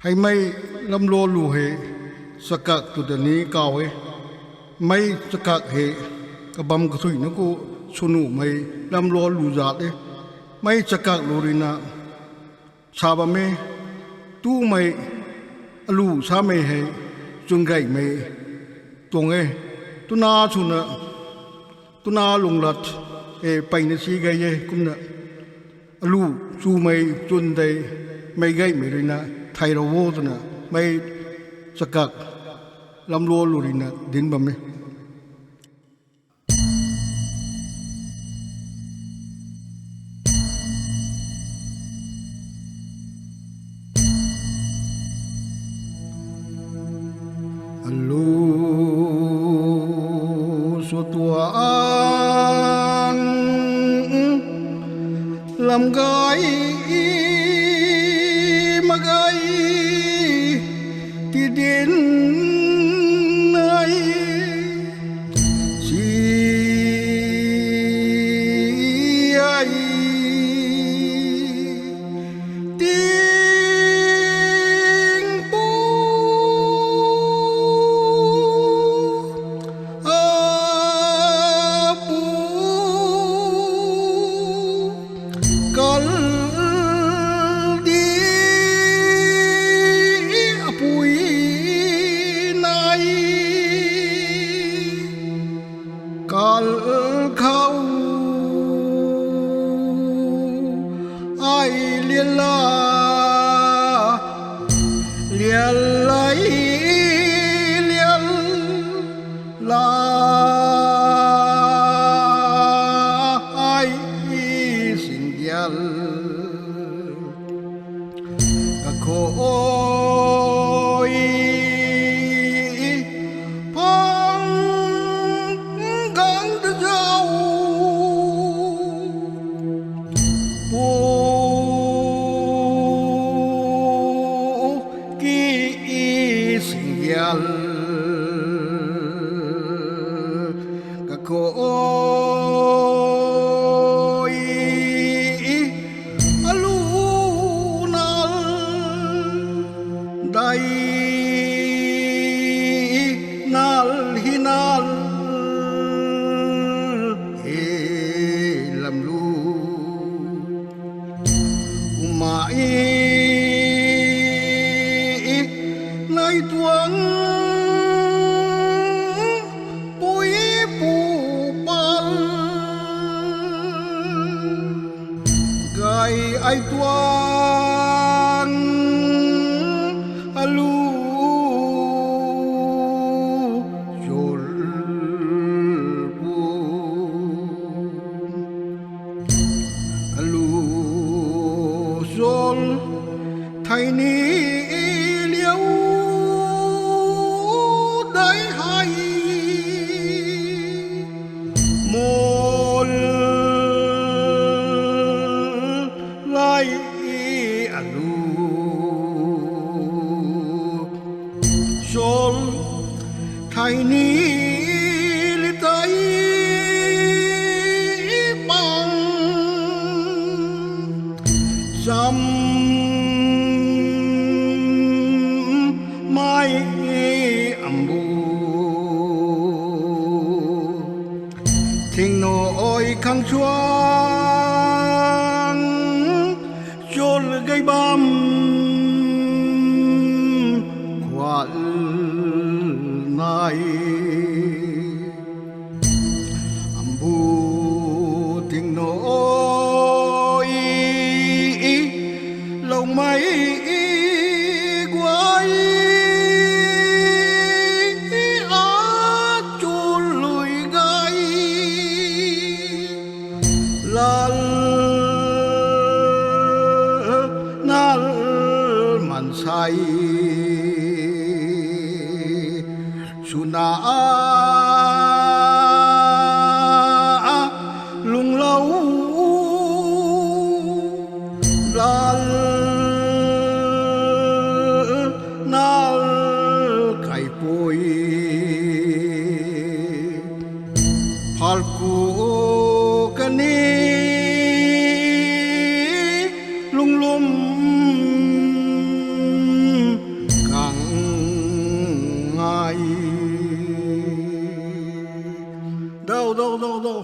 hay mai lam lo lu he Chakak tu de ni kawe mai Chakak he kabam ka thui na ko sunu mai lam lo lu za te mai Chakak lo ri na sa ba me tu mai alu sa me he chung gai me tong e tu na chu na tu na lung lat e pai na si gai ye kum na alu chu mai chun dai mai gai me ri na thai ro wo tu na mai Chakak lam lo lu ri na din ba me alu so tuan lam gai magai ti din nai si ai ting pu a pu kal kal khâu ai liên la liên lấy liên la ai xin gial cả khối các khối alu nal dai nal hinal he lam lu umai nai tuang ai tuan alu jol bu alu jol thay ni liêu dai hai mol lai alu sol thay ni li tay bang sam mai ambu thing noi khang chuan chôn gây bom quạt này ambu tiếng nói lâu mấy quay á chôn lùi gai lan man sai suna lung lâu lal nal kai poi palku kani lung lum đâu đâu đâu đâu